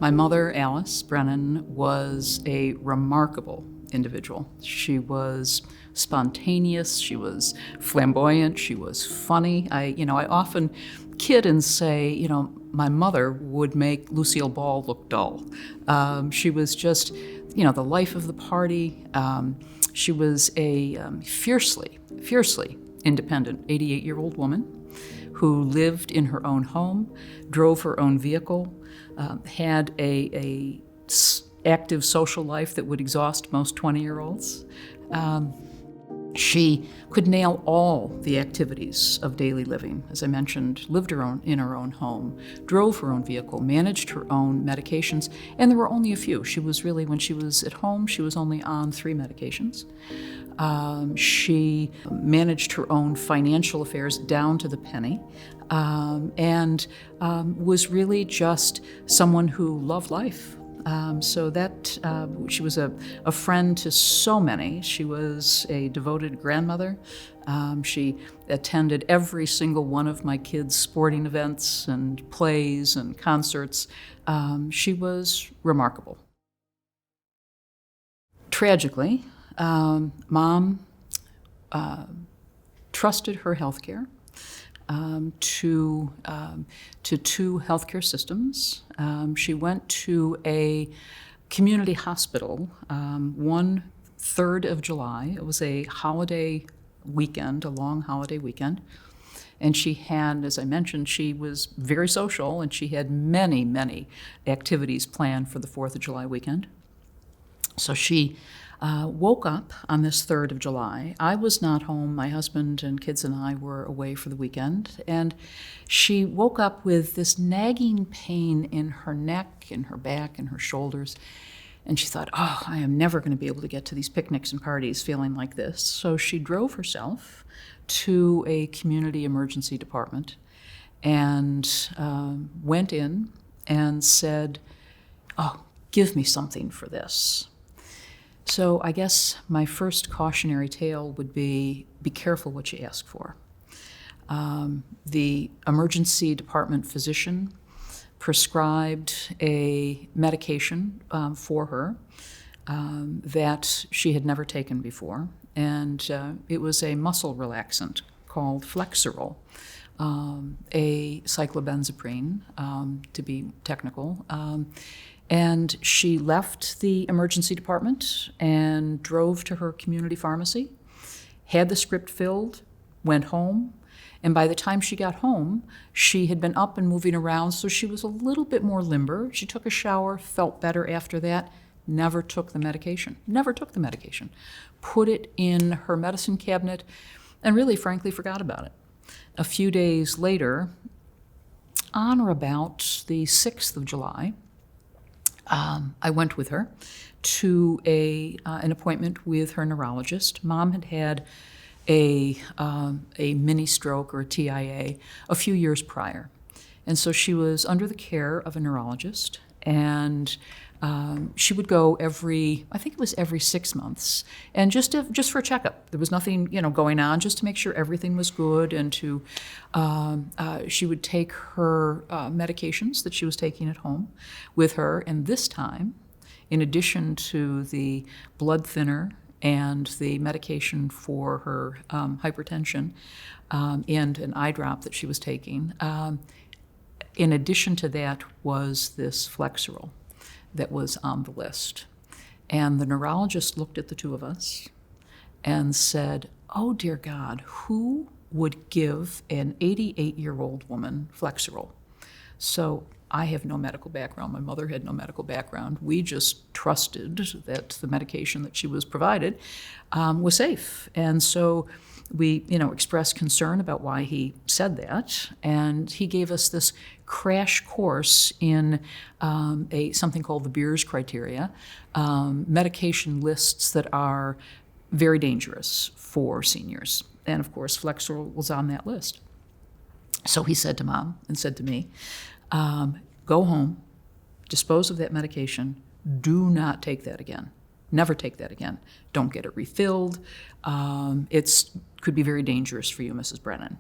My mother, Alice Brennan, was a remarkable individual. She was spontaneous, she was flamboyant, she was funny. I often kid and say, my mother would make Lucille Ball look dull. She was just, the life of the party. She was a fiercely independent 88-year-old woman who lived in her own home, drove her own vehicle, had a active social life that would exhaust most 20-year-olds. She could nail all the activities of daily living. As I mentioned, lived in her own home, drove her own vehicle, managed her own medications, and there were only a few. She was really, when she was at home, she was only on 3 medications. She managed her own financial affairs down to the penny, and was really just someone who loved life. So that she was a friend to so many. She was a devoted grandmother. She attended every single one of my kids' sporting events and plays and concerts. She was remarkable. Tragically, Mom trusted her health care to 2 healthcare systems. She went to a community hospital 1/3 of July. It was a holiday weekend, a long holiday weekend. And she had, as I mentioned, she was very social, and she had many, many activities planned for the 4th of July weekend. So she woke up on this 3rd of July. I was not home. My husband and kids and I were away for the weekend. And she woke up with this nagging pain in her neck, in her back, and her shoulders. And she thought, I am never going to be able to get to these picnics and parties feeling like this. So she drove herself to a community emergency department and went in and said, give me something for this. So I guess my first cautionary tale would be careful what you ask for. The emergency department physician prescribed a medication for her that she had never taken before, and it was a muscle relaxant called Flexeril, a cyclobenzaprine, to be technical. And she left the emergency department and drove to her community pharmacy, had the script filled, went home, and by the time she got home, she had been up and moving around, so she was a little bit more limber. She took a shower, felt better after that, never took the medication. Put it in her medicine cabinet and really, frankly, forgot about it. A few days later, on or about the 6th of July, I went with her to an appointment with her neurologist. Mom had had a mini stroke or a TIA a few years prior. And so she was under the care of a neurologist, and she would go every 6 months, and just for a checkup. There was nothing, going on, just to make sure everything was good, and to she would take her medications that she was taking at home with her. And this time, in addition to the blood thinner and the medication for her hypertension and an eye drop that she was taking, in addition to that was this Flexeril that was on the list. And the neurologist looked at the 2 of us and said, "Oh, dear God, who would give an 88-year-old woman Flexeril?" So I have no medical background. My mother had no medical background. We just trusted that the medication that she was provided was safe. And so we, expressed concern about why he said that, and he gave us this crash course in something called the Beers criteria, medication lists that are very dangerous for seniors. And of course, Flexeril was on that list. So he said to Mom and said to me, go home, dispose of that medication, do not take that again. Never take that again. Don't get it refilled. It could be very dangerous for you, Mrs. Brennan.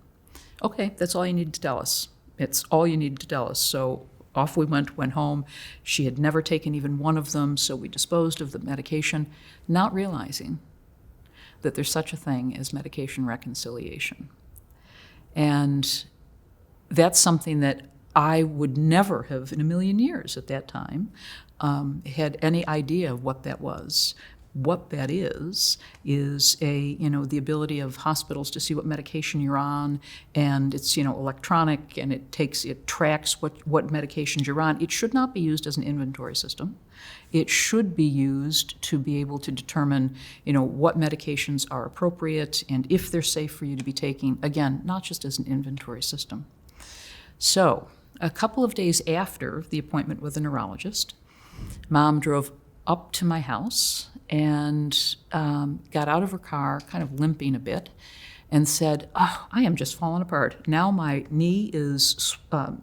Okay, that's all you need to tell us. It's all you need to tell us. So off we went home. She had never taken even one of them, so we disposed of the medication, not realizing that there's such a thing as medication reconciliation. And that's something that I would never have in a million years at that time had any idea of what that was. What that is the ability of hospitals to see what medication you're on, and it's, electronic, and it tracks what medications you're on. It should not be used as an inventory system. It should be used to be able to determine, what medications are appropriate and if they're safe for you to be taking, again, not just as an inventory system. So, a couple of days after the appointment with the neurologist, Mom drove up to my house and got out of her car, kind of limping a bit, and said, "Oh, I am just falling apart. Now my knee is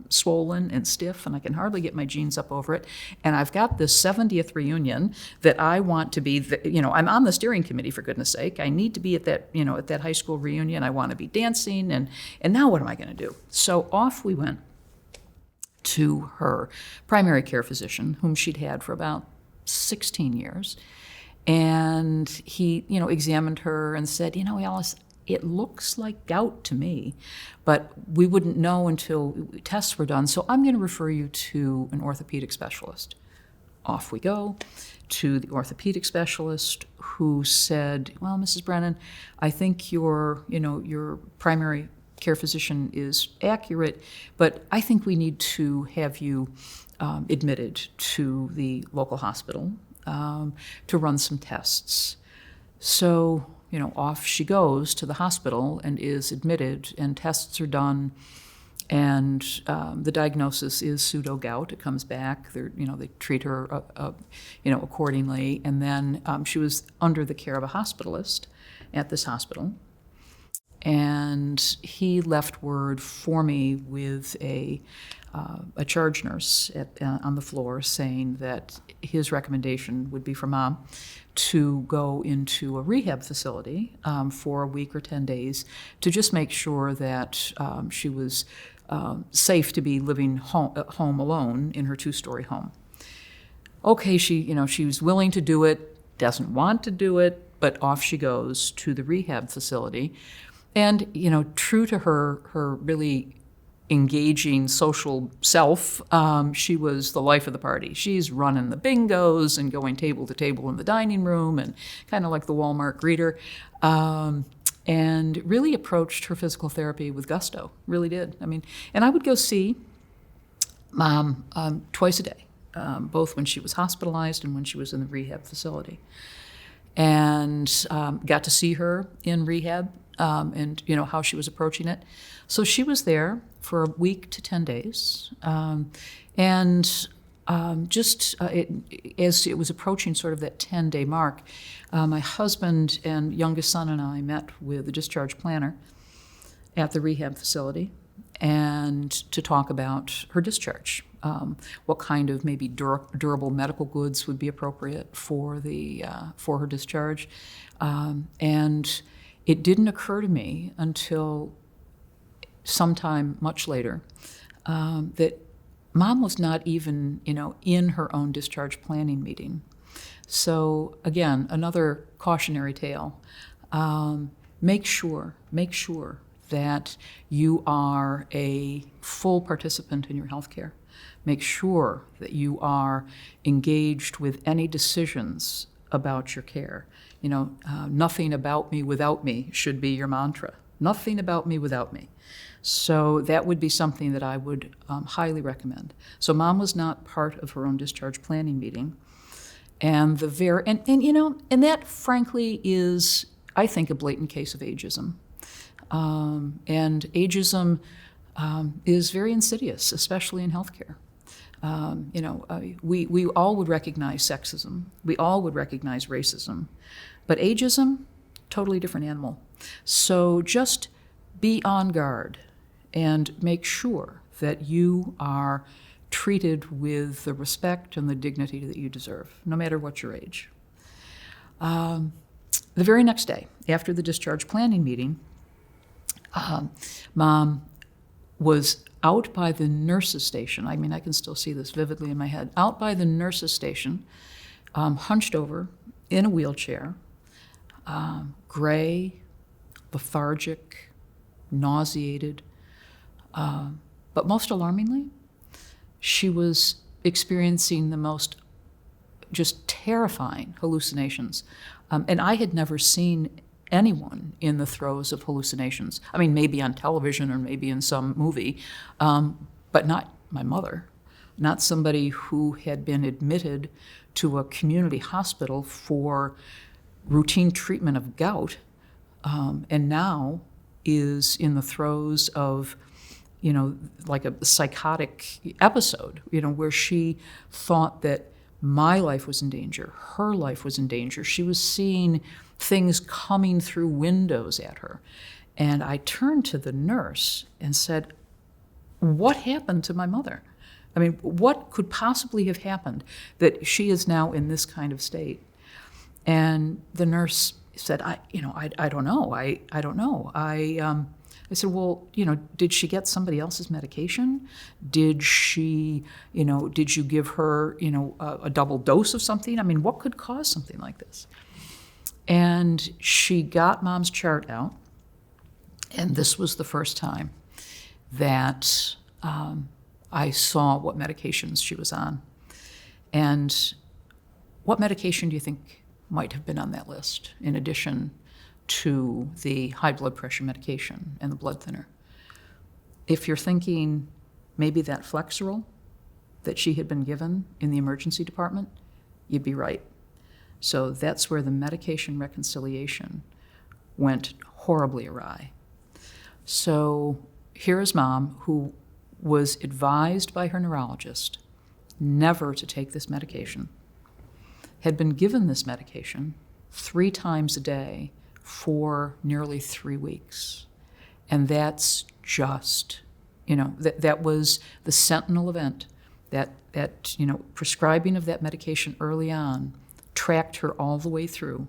swollen and stiff, and I can hardly get my jeans up over it. And I've got this 70th reunion that I want to be, I'm on the steering committee, for goodness sake. I need to be at that high school reunion. I want to be dancing, and now what am I going to do?" So off we went to her primary care physician, whom she'd had for about 16 years. And he, examined her and said, "Alice, it looks like gout to me, but we wouldn't know until tests were done, so I'm going to refer you to an orthopedic specialist." Off we go to the orthopedic specialist, who said, "Well, Mrs. Brennan, I think your primary care physician is accurate, but I think we need to have you admitted to the local hospital to run some tests." So, off she goes to the hospital and is admitted, and tests are done, and the diagnosis is pseudo gout. It comes back. They treat her, accordingly, and then she was under the care of a hospitalist at this hospital. And he left word for me with a charge nurse on the floor, saying that his recommendation would be for Mom to go into a rehab facility for a week or 10 days to just make sure that she was safe to be living home alone in her 2-story home. Okay, she was willing to do it, doesn't want to do it, but off she goes to the rehab facility. And, true to her really engaging social self, she was the life of the party. She's running the bingos and going table to table in the dining room, and kind of like the Walmart greeter, and really approached her physical therapy with gusto, really did. And I would go see Mom twice a day, both when she was hospitalized and when she was in the rehab facility. And got to see her in rehab, and how she was approaching it. So she was there for a week to 10 days, as it was approaching sort of that 10-day mark, my husband and youngest son and I met with the discharge planner at the rehab facility, and to talk about her discharge, what kind of maybe durable medical goods would be appropriate for her discharge, and it didn't occur to me until sometime much later that Mom was not even, in her own discharge planning meeting. So again, another cautionary tale. Make sure that you are a full participant in your health care. Make sure that you are engaged with any decisions about your care. Nothing about me without me should be your mantra. Nothing about me without me. So that would be something that I would highly recommend. So Mom was not part of her own discharge planning meeting. And that frankly is, I think, a blatant case of ageism. And ageism is very insidious, especially in healthcare. We all would recognize sexism. We all would recognize racism. But ageism, totally different animal. So just be on guard and make sure that you are treated with the respect and the dignity that you deserve, no matter what your age. The very next day, after the discharge planning meeting, Mom was out by the nurses' station. I mean, I can still see this vividly in my head. Out by the nurses' station, hunched over in a wheelchair, gray, lethargic, nauseated. But most alarmingly, she was experiencing the most just terrifying hallucinations. And I had never seen anyone in the throes of hallucinations. I mean, maybe on television or maybe in some movie, but not my mother, not somebody who had been admitted to a community hospital for routine treatment of gout, and now is in the throes of, like a psychotic episode, where she thought that my life was in danger, her life was in danger. She was seeing things coming through windows at her. And I turned to the nurse and said, what happened to my mother? I mean, what could possibly have happened that she is now in this kind of state? And the nurse said, I don't know. I don't know. I said, well, did she get somebody else's medication? Did she, did you give her, a double dose of something? I mean, what could cause something like this? And she got Mom's chart out, and this was the first time that I saw what medications she was on. And what medication do you think might have been on that list, in addition to the high blood pressure medication and the blood thinner? If you're thinking maybe that Flexeril that she had been given in the emergency department, you'd be right. So that's where the medication reconciliation went horribly awry. So here is Mom, who was advised by her neurologist never to take this medication, had been given this medication 3 times a day for nearly 3 weeks. And that's just, that was the sentinel event, that prescribing of that medication early on tracked her all the way through,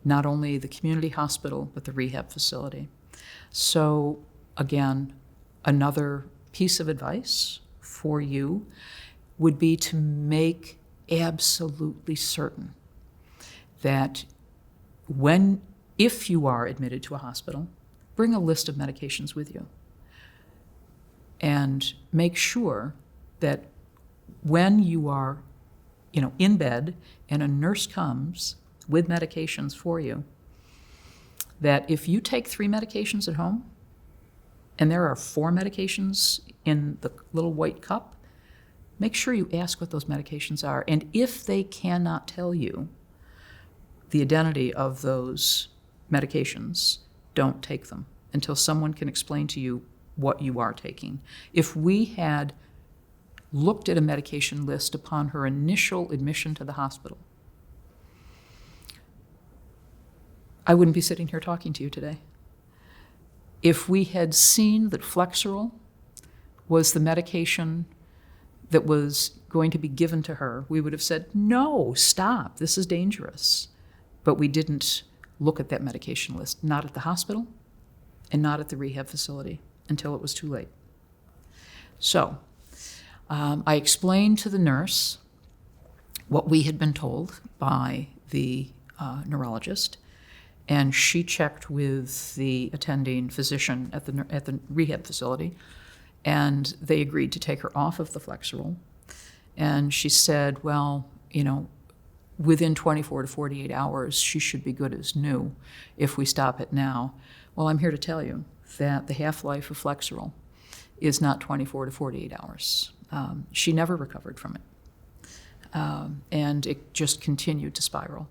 not only the community hospital, but the rehab facility. So again, another piece of advice for you would be to make absolutely certain that if you are admitted to a hospital, bring a list of medications with you. And make sure that when you are, in bed and a nurse comes with medications for you, that if you take 3 medications at home and there are 4 medications in the little white cup, make sure you ask what those medications are. And if they cannot tell you the identity of those medications, don't take them until someone can explain to you what you are taking. If we had looked at a medication list upon her initial admission to the hospital, I wouldn't be sitting here talking to you today. If we had seen that Flexeril was the medication that was going to be given to her, we would have said, no, stop, this is dangerous. But we didn't look at that medication list, not at the hospital and not at the rehab facility, until it was too late. So I explained to the nurse what we had been told by the neurologist, and she checked with the attending physician at the rehab facility, and they agreed to take her off of the Flexeril. And she said, well, within 24 to 48 hours, she should be good as new if we stop it now. Well, I'm here to tell you that the half-life of Flexeril is not 24 to 48 hours. She never recovered from it. And it just continued to spiral.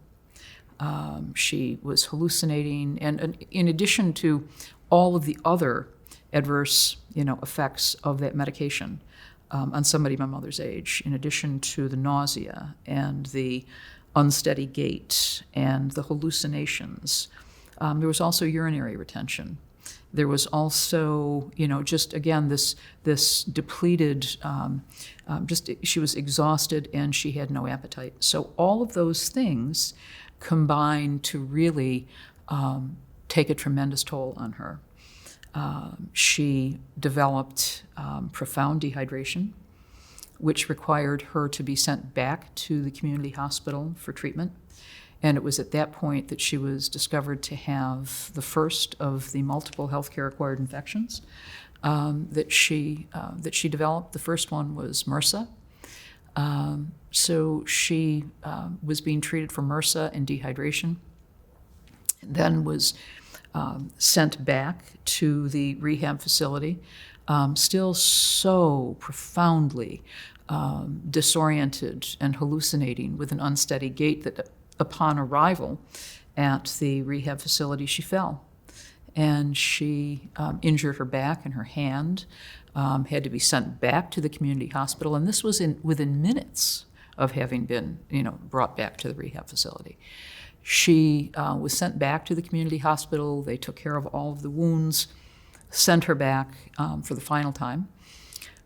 She was hallucinating, and in addition to all of the other adverse, effects of that medication on somebody my mother's age, in addition to the nausea and the unsteady gait and the hallucinations, there was also urinary retention. There was also, just again, this depleted, she was exhausted and she had no appetite. So all of those things combined to really take a tremendous toll on her. She developed profound dehydration, which required her to be sent back to the community hospital for treatment. And it was at that point that she was discovered to have the first of the multiple healthcare-acquired infections that she developed. The first one was MRSA. So she was being treated for MRSA and dehydration, then was sent back to the rehab facility, still so profoundly disoriented and hallucinating with an unsteady gait that upon arrival at the rehab facility, she fell. And she injured her back and her hand, had to be sent back to the community hospital, and this was within minutes of having been, brought back to the rehab facility. She was sent back to the community hospital. They took care of all of the wounds, sent her back for the final time.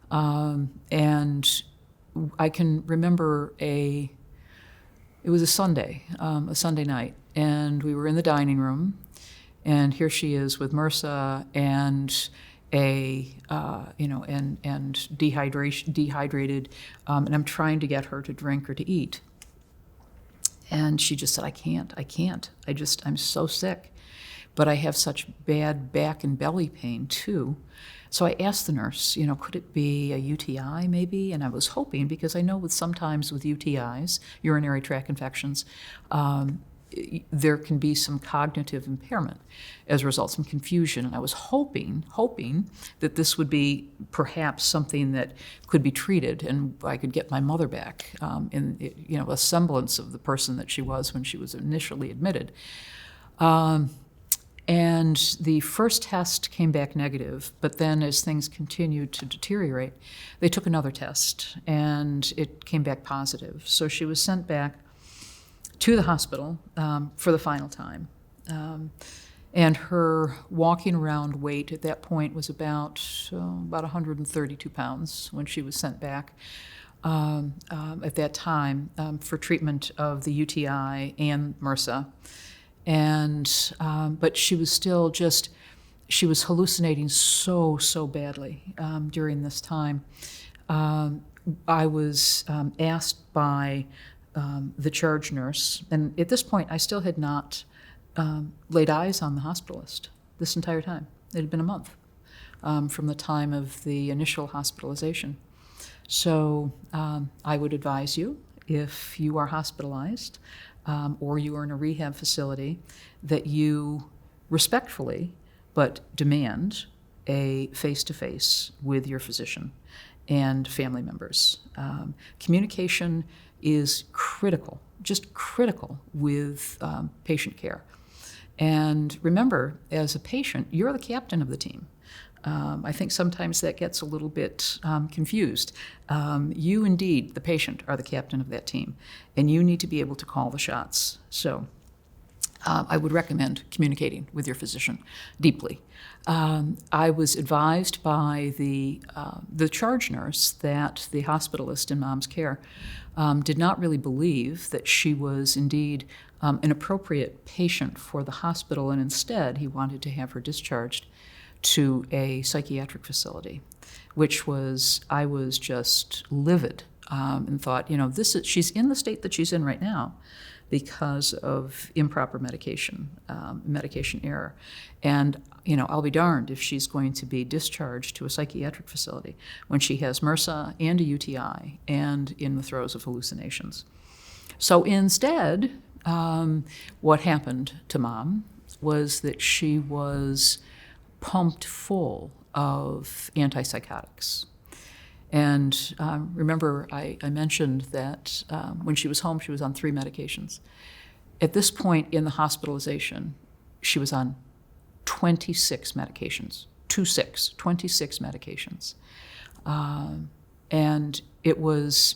And I can remember it was a Sunday night, and we were in the dining room, and here she is with MRSA and dehydrated, and I'm trying to get her to drink or to eat. And she just said, I can't. I'm so sick. But I have such bad back and belly pain too. So I asked the nurse, could it be a UTI maybe? And I was hoping, because I know sometimes with UTIs, urinary tract infections, there can be some cognitive impairment as a result, some confusion. And I was hoping that this would be perhaps something that could be treated and I could get my mother back in a semblance of the person that she was when she was initially admitted. And the first test came back negative, but then as things continued to deteriorate, they took another test and it came back positive. So she was sent back to the hospital for the final time. And her walking around weight at that point was about 132 pounds when she was sent back at that time for treatment of the UTI and MRSA. And but she was still she was hallucinating so badly during this time. I was asked by the charge nurse, and at this point I still had not laid eyes on the hospitalist this entire time. It had been a month from the time of the initial hospitalization. So I would advise you, if you are hospitalized or you are in a rehab facility, that you respectfully but demand a face-to-face with your physician and family members. Communication is critical, just critical with patient care. And remember, as a patient, you're the captain of the team. I think sometimes that gets a little bit confused. You indeed, the patient, are the captain of that team, and you need to be able to call the shots. So I would recommend communicating with your physician deeply. I was advised by the charge nurse that the hospitalist in Mom's care did not really believe that she was indeed an appropriate patient for the hospital, and instead he wanted to have her discharged to a psychiatric facility, I was just livid and thought, she's in the state that she's in right now because of improper medication error. And, I'll be darned if she's going to be discharged to a psychiatric facility when she has MRSA and a UTI and in the throes of hallucinations. So instead, what happened to Mom was that she was pumped full of antipsychotics. And remember, I mentioned that when she was home, she was on 3 medications. At this point in the hospitalization, she was on 26 medications, 26 medications. And it was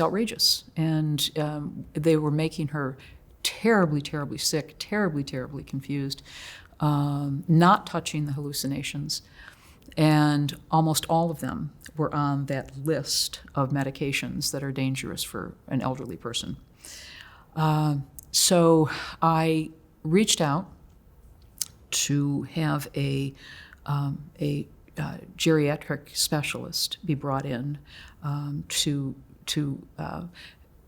outrageous. And they were making her terribly sick, terribly confused, not touching the hallucinations. And almost all of them were on that list of medications that are dangerous for an elderly person. So I reached out to have a geriatric specialist be brought in to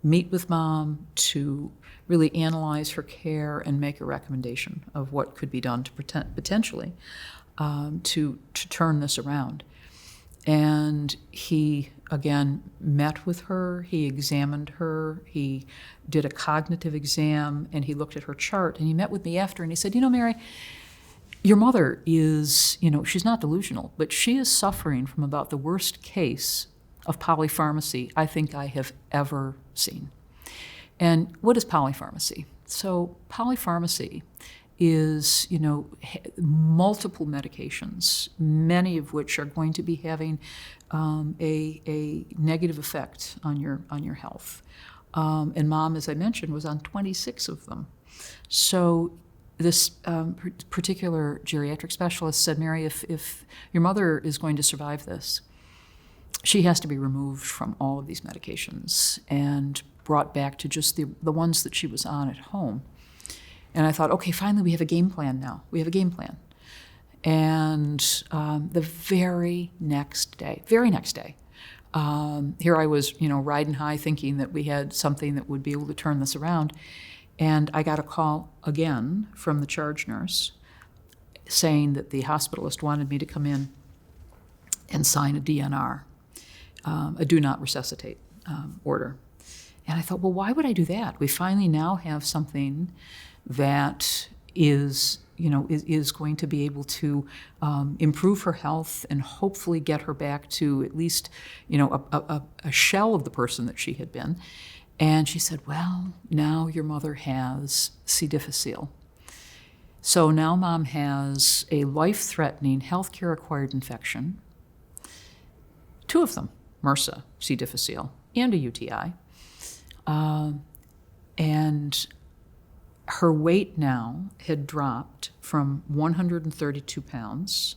meet with Mom, to really analyze her care and make a recommendation of what could be done to potentially to turn this around. And he, again, met with her, he examined her, he did a cognitive exam, and he looked at her chart, and he met with me after, and he said, Mary, your mother is, she's not delusional, but she is suffering from about the worst case of polypharmacy I think I have ever seen. And what is polypharmacy? So polypharmacy is, multiple medications, many of which are going to be having a negative effect on your health. And Mom, as I mentioned, was on 26 of them. So this particular geriatric specialist said, Mary, if your mother is going to survive this, she has to be removed from all of these medications and brought back to just the ones that she was on at home. And I thought, okay, finally we have a game plan now. We have a game plan. And the very next day, here I was, riding high thinking that we had something that would be able to turn this around. And I got a call again from the charge nurse saying that the hospitalist wanted me to come in and sign a DNR, a do not resuscitate order. And I thought, well, why would I do that? We finally now have something that is going to be able to improve her health and hopefully get her back to at least, a shell of the person that she had been. And she said, well, now your mother has C. difficile. So now Mom has a life-threatening healthcare-acquired infection, 2 of them, MRSA, C. difficile, and a UTI. And her weight now had dropped from 132 pounds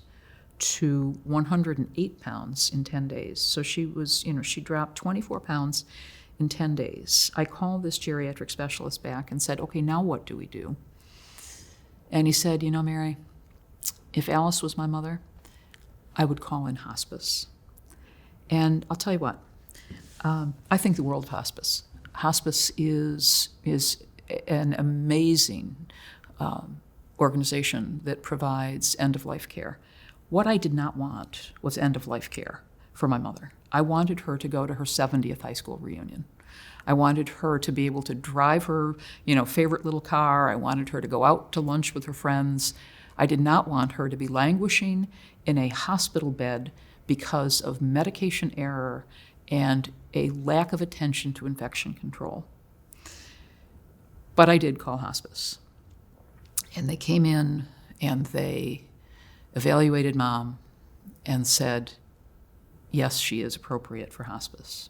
to 108 pounds in 10 days. So she was, she dropped 24 pounds in 10 days. I called this geriatric specialist back and said, okay, now what do we do? And he said, Mary, if Alice was my mother, I would call in hospice. And I'll tell you what, I think the world of hospice. Hospice is an amazing organization that provides end-of-life care. What I did not want was end-of-life care for my mother. I wanted her to go to her 70th high school reunion. I wanted her to be able to drive her, favorite little car. I wanted her to go out to lunch with her friends. I did not want her to be languishing in a hospital bed because of medication error and a lack of attention to infection control. But I did call hospice. And they came in and they evaluated Mom and said, yes, she is appropriate for hospice.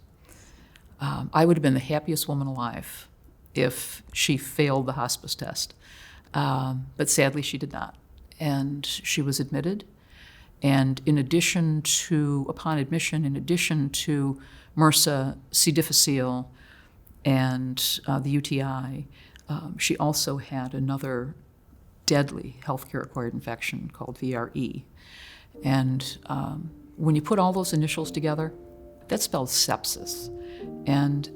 I would have been the happiest woman alive if she failed the hospice test. But sadly, she did not. And she was admitted. And upon admission, in addition to MRSA, C. difficile, and the UTI, she also had another deadly healthcare-acquired infection called VRE. And when you put all those initials together, that spells sepsis. And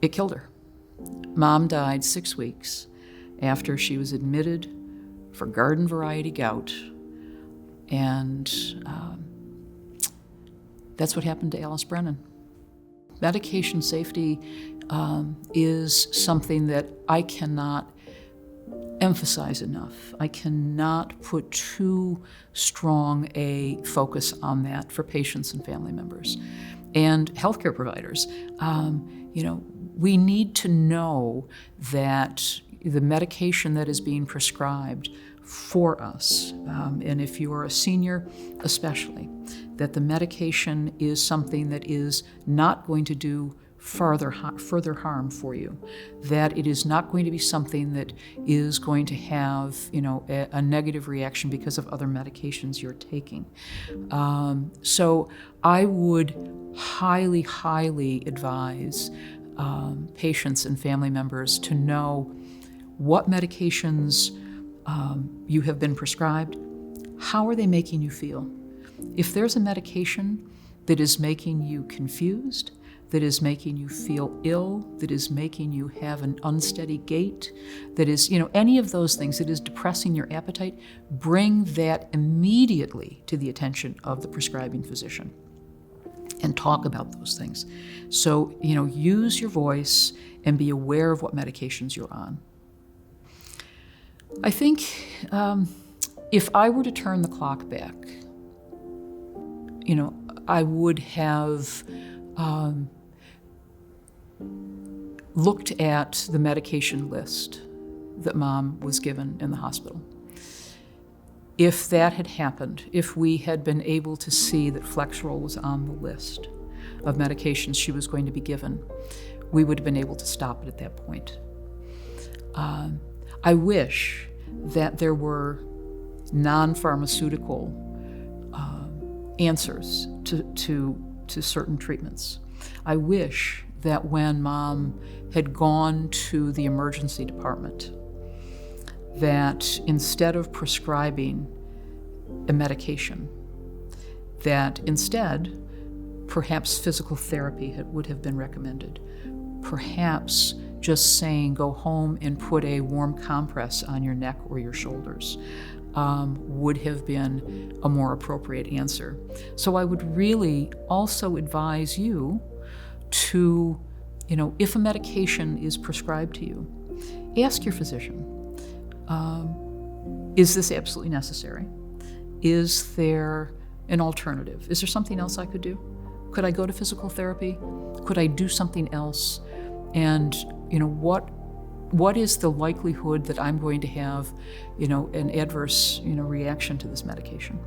it killed her. Mom died 6 weeks after she was admitted for garden variety gout. And that's what happened to Alice Brennan. Medication safety is something that I cannot emphasize enough. I cannot put too strong a focus on that for patients and family members. And healthcare providers, we need to know that the medication that is being prescribed for us, and if you are a senior especially, that the medication is something that is not going to do further harm for you, that it is not going to be something that is going to have a negative reaction because of other medications you're taking. So I would highly, highly advise patients and family members to know what medications you have been prescribed, how are they making you feel? If there's a medication that is making you confused, that is making you feel ill, that is making you have an unsteady gait, that is, any of those things, that is depressing your appetite, bring that immediately to the attention of the prescribing physician and talk about those things. So, use your voice and be aware of what medications you're on. I think if I were to turn the clock back, I would have looked at the medication list that Mom was given in the hospital. If that had happened, if we had been able to see that Flexeril was on the list of medications she was going to be given, we would have been able to stop it at that point. I wish that there were non-pharmaceutical answers to certain treatments. I wish that when Mom had gone to the emergency department, that instead of prescribing a medication, that instead perhaps physical therapy would have been recommended. Perhaps just saying go home and put a warm compress on your neck or your shoulders would have been a more appropriate answer. So I would really also advise you to, if a medication is prescribed to you, ask your physician, is this absolutely necessary? Is there an alternative? Is there something else I could do? Could I go to physical therapy? Could I do something else? And, what is the likelihood that I'm going to have, an adverse, reaction to this medication?